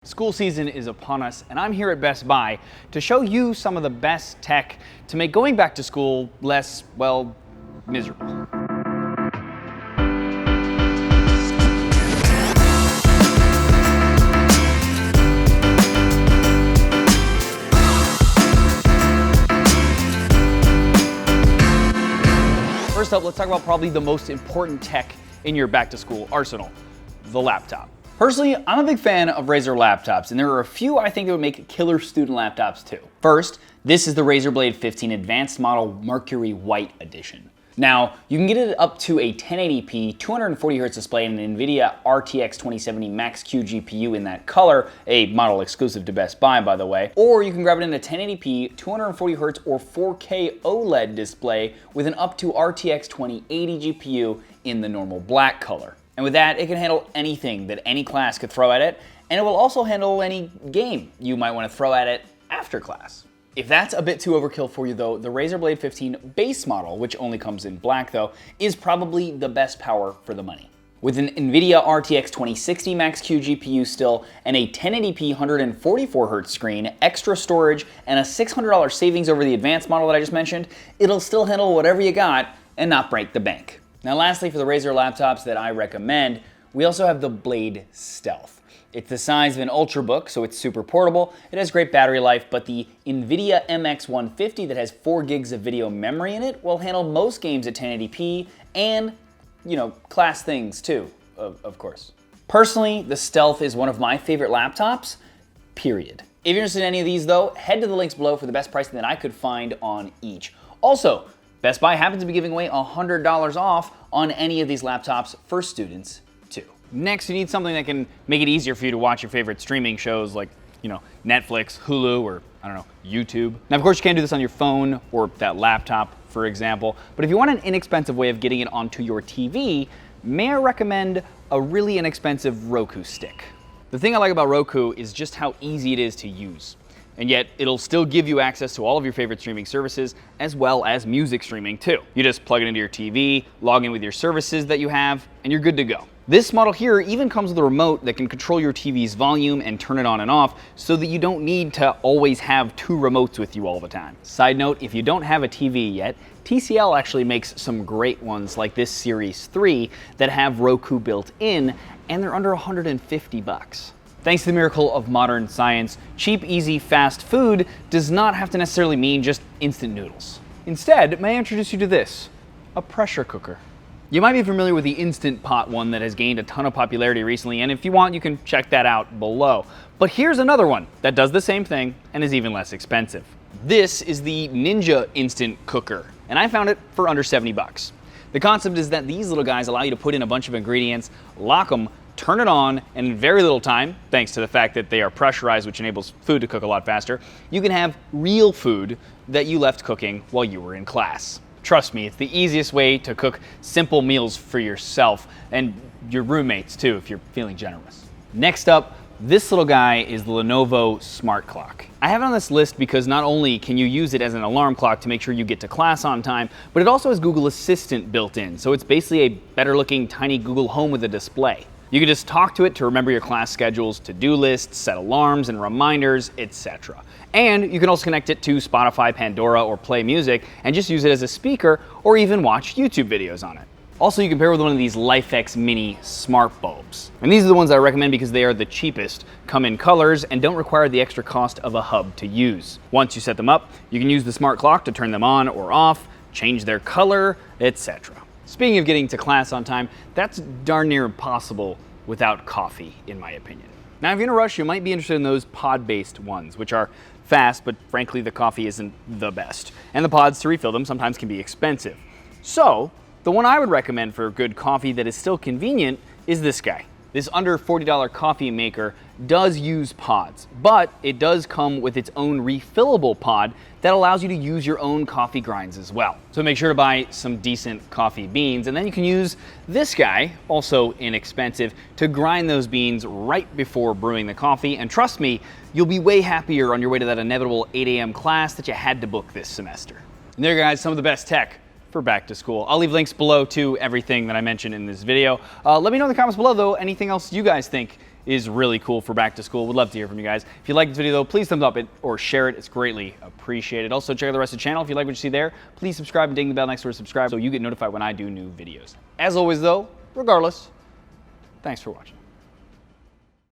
School season is upon us, and I'm here at Best Buy to show you some of the best tech to make going back to school less, well, miserable. First up, let's talk about probably the most important tech in your back to school arsenal, the laptop. Personally, I'm a big fan of Razer laptops, and there are a few I think that would make killer student laptops too. First, this is the Razer Blade 15 Advanced Model Mercury White Edition. Now, you can get it up to a 1080p 240Hz display and an NVIDIA RTX 2070 Max-Q GPU in that color, a model exclusive to Best Buy by the way, or you can grab it in a 1080p 240Hz or 4K OLED display with an up to RTX 2080 GPU in the normal black color. And with that, it can handle anything that any class could throw at it, and it will also handle any game you might want to throw at it after class. If that's a bit too overkill for you though, the Razer Blade 15 base model, which only comes in black though, is probably the best power for the money. With an NVIDIA RTX 2060 Max-Q GPU still, and a 1080p 144Hz screen, extra storage, and a $600 savings over the advanced model that I just mentioned, it'll still handle whatever you got and not break the bank. Now lastly, for the Razer laptops that I recommend, we also have the Blade Stealth. It's the size of an Ultrabook, so it's super portable. It has great battery life, but the NVIDIA MX150 that has 4 gigs of video memory in it will handle most games at 1080p and, class things too, of course. Personally, the Stealth is one of my favorite laptops, period. If you're interested in any of these though, head to the links below for the best pricing that I could find on each. Also, Best Buy happens to be giving away $100 off on any of these laptops for students too. Next, you need something that can make it easier for you to watch your favorite streaming shows like, Netflix, Hulu, or YouTube. Now, of course, you can't do this on your phone or that laptop, for example, but if you want an inexpensive way of getting it onto your TV, may I recommend a really inexpensive Roku stick. The thing I like about Roku is just how easy it is to use. And yet, it'll still give you access to all of your favorite streaming services, as well as music streaming too. You just plug it into your TV, log in with your services that you have, and you're good to go. This model here even comes with a remote that can control your TV's volume and turn it on and off so that you don't need to always have 2 remotes with you all the time. Side note, if you don't have a TV yet, TCL actually makes some great ones like this Series 3 that have Roku built in, and they're under $150. Thanks to the miracle of modern science, cheap, easy, fast food does not have to necessarily mean just instant noodles. Instead, may I introduce you to this, a pressure cooker. You might be familiar with the Instant Pot one that has gained a ton of popularity recently, and if you want, you can check that out below. But here's another one that does the same thing and is even less expensive. This is the Ninja Instant Cooker, and I found it for under 70 bucks. The concept is that these little guys allow you to put in a bunch of ingredients, lock them, turn it on, and in very little time, thanks to the fact that they are pressurized, which enables food to cook a lot faster, you can have real food that you left cooking while you were in class. Trust me, it's the easiest way to cook simple meals for yourself and your roommates too, if you're feeling generous. Next up, this little guy is the Lenovo Smart Clock. I have it on this list because not only can you use it as an alarm clock to make sure you get to class on time, but it also has Google Assistant built in, so it's basically a better looking tiny Google Home with a display. You can just talk to it to remember your class schedules, to-do lists, set alarms and reminders, etc. And you can also connect it to Spotify, Pandora, or Play Music and just use it as a speaker or even watch YouTube videos on it. Also, you can pair with one of these Lifx mini smart bulbs. And these are the ones I recommend because they are the cheapest, come in colors, and don't require the extra cost of a hub to use. Once you set them up, you can use the smart clock to turn them on or off, change their color, etc. Speaking of getting to class on time, that's darn near impossible without coffee, in my opinion. Now, if you're in a rush, you might be interested in those pod-based ones, which are fast, but frankly, the coffee isn't the best. And the pods to refill them sometimes can be expensive. So, the one I would recommend for good coffee that is still convenient is this guy. This under $40 coffee maker does use pods, but it does come with its own refillable pod that allows you to use your own coffee grinds as well. So make sure to buy some decent coffee beans, and then you can use this guy, also inexpensive, to grind those beans right before brewing the coffee. And trust me, you'll be way happier on your way to that inevitable 8 a.m. class that you had to book this semester. And there, guys, some of the best tech for back to school. I'll leave links below to everything that I mentioned in this video. Let me know in the comments below, though, anything else you guys think is really cool for back to school. Would love to hear from you guys. If you like this video though, please thumbs up it or share it. It's greatly appreciated. Also, check out the rest of the channel. If you like what you see there, please subscribe and ding the bell next to subscribe so you get notified when I do new videos. As always though, regardless, thanks for watching.